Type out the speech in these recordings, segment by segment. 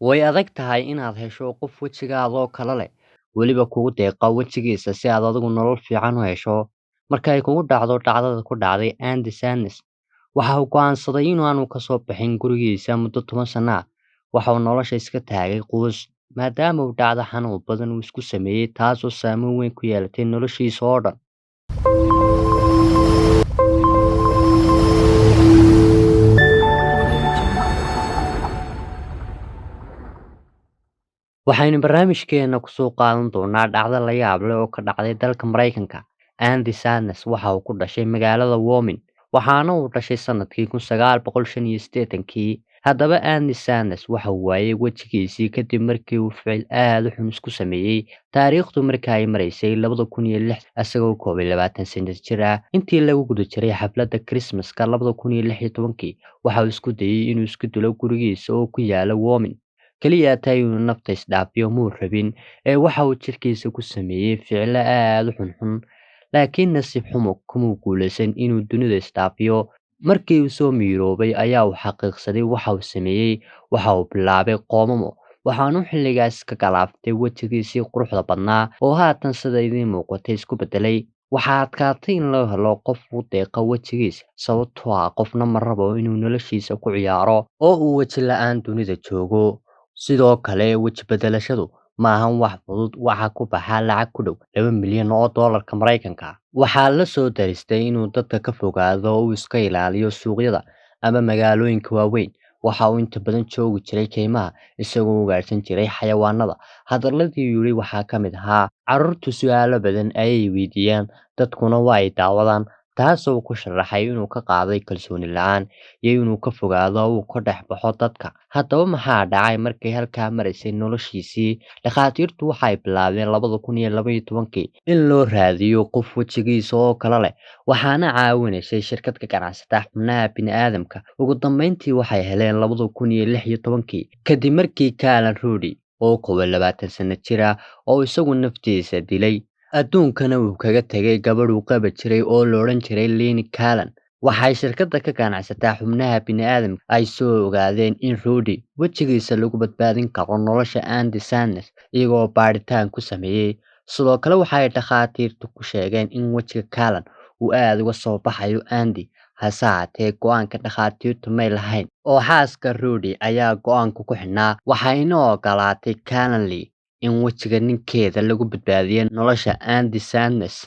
Way adag tahay inaad hesho qof wejigaada oo kale leh, weliba kugu deeqa wejigiisa si aad adigu nolol fiican u hesho. Marka ay kugu dhacdo dhacdada ku dhacday Andy Sannes, waxa uu go'aansaday in aanu ka soo bixin gurigiisa muddo 10 sano ah. Waxa uu nolosha iska taagay quus, maadaama uu dhacdo xanuun badan uu isku sameeyey taasoo saameyn weyn ku yeelatay noloshiisa oo dhan. Waxaynu barnaamijkeena ku soo qaadan doonaa dhacdo la yaab leh oo ka dhacday dalka Mareykanka. Andy Sannes waxa uu ku dhashay magaalada Wyoming, waxaana uu dhashay sanadkii 1985. Haddaba Andy Sannes waxa uu waayay wejigiisii kadib markii uu ficil aad u xun isku sameeyey. Taariikhdu markii ay maraysay 2006, isagoo 21 sano jir ah. Intii lagu guda jiray xafladda Kirismaska 2016, waxa uu isku dayay inuu isku dilo gurigiisa oo ku yaala Wyoming. Kaliya taa inuu nafta isdhaafiyo muu rabin, waxa uu jirkiisa ku sameeyey ficilo aad u xunxun, laakiin nasiib xumo kuma guuleysan inuu dunida isdhaafiyo. Markii uu soo miiroobay ayaa uu xaqiiqsaday waxa uu sameeyey. Waxa uu bilaabay qoomamo, waxaanu xilligaas ka galaaftay wejigiisii quruxda badnaa oo haatan sida idiin muuqatay isku beddelay. Waxaa adkaatay in loo helo qof u deeqa wejigiisa, sababtoo ah qofna ma rabo inuu noloshiisa ku ciyaaro oo uu weji la'aan dunida joogo. Sidoo kale, weji beddelashadu ma ahan wax fudud. Waxa ku baxa lacag ku dhow 2 milyan oo doolarka Mareykanka ah. Waxaa la soo daristay inuu dadka ka fogaado oo uu iska ilaaliyo suuqyada ama magaalooyinka waaweyn. Waxa uu inta badan joogi jiray keymaha, isagoo ugaarsan jiray xayawaanada. Hadalladii uu yidhi waxaa ka mid ahaa: "Carruurtu su'aalo badan ayay weydiiyaan, dadkuna waa ay daawadaan." Taasoo ku sharaxay inuu ka qaaday kalsooni la'aan iyo inuu ka fogaado oo uu ka dhex baxo dadka. Haddaba maxaa dhacay markay halkaa maraysay noloshiisii? Dhakhaatiirtu waxay bilaabeen 2012 in loo raadiyo qof wejigiisa oo kale leh, waxaana caawinaysay shirkad ka ganacsata xubnaha bini'aadamka. Ugu dambeyntii waxay heleen 2016, kadib markii Callan Rudy oo 21 sano jir ah oo isagu naftiisa dilay, adduunkana uu kaga tegay gabadh uu qabi jiray oo la odhan jiray Lynn Callan. Waxay shirkadda ka ganacsataa xubnaha bini'aadamka ay soo ogaadeen in Rudy wejigiisa lagu badbaadin karo nolosha Andy Sannes iyagoo baadhitaan ku sameeyey. Sidoo kale waxay dhakhaatiirtu ku sheegeen in wejiga Callan uu aad uga soo baxayo Andy, hase haatee go'aanka dhakhaatiirtu may lahayn oo xaaska Rudy ayaa go'aanka ku xidhnaa. Waxayna ogolaatay Callan Lee in wejiga ninkeeda lagu badbaadiyo nolosha Andy Sannes.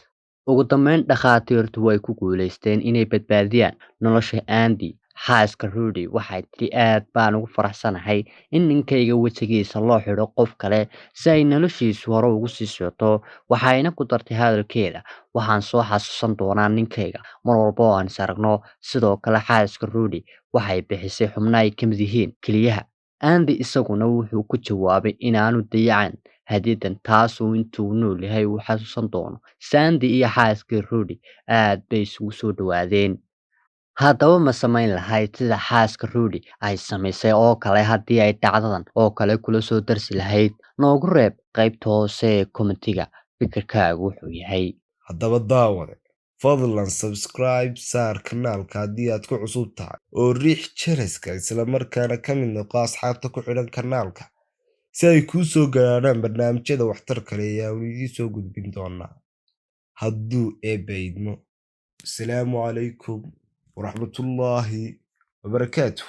Ugu dambeyn, dhakhaatiirtu way ku guuleysteen inay badbaadiyaan nolosha Andy. Xaaska Rudy waxay tidhi: "Aad baan ugu faraxsanahay in ninkayga wejigiisa loo xidho qof kale si ay noloshiisu hore ugu sii socoto." Waxayna ku dartay hadalkeeda: "Waxaan soo xasuusan doonaa ninkayga mar walba oo aan is aragno." Sidoo kale, xaaska Rudy waxay bixisay xubno ay ka mid yihiin keliyaha. Andy isaguna wuxuu ku jawaabay inaanu dayacin hadiyaddan, taasoo intuu nool yahay uu xasuusan doono. Sandy iyo xaaskii Rudy aad bay isugu soo dhawaadeen. Haddaba ma samayn lahayd sida xaaska Rudy ay samaysay oo kale haddii ay dhacdadan oo kale kula soo darsi lahayd? Noogu reeb qaybta hoose ee kommentiga fikirkaagu wuxuu yahay. haddaba daawade fadlan subscribe saar kanaalka haddii aad ku cusub tahay oo riix jaraska islamarkaana ka mid noqo asxaabta ku xidhan kanaalka si ay kuu soo gaadhaan barnaamijyada waxtarka leh ee aanu idiin soo gudbin doonaa hadduu eebba idmo. Asalaamu calaykum waraxmatullaahi wabarakaatuh.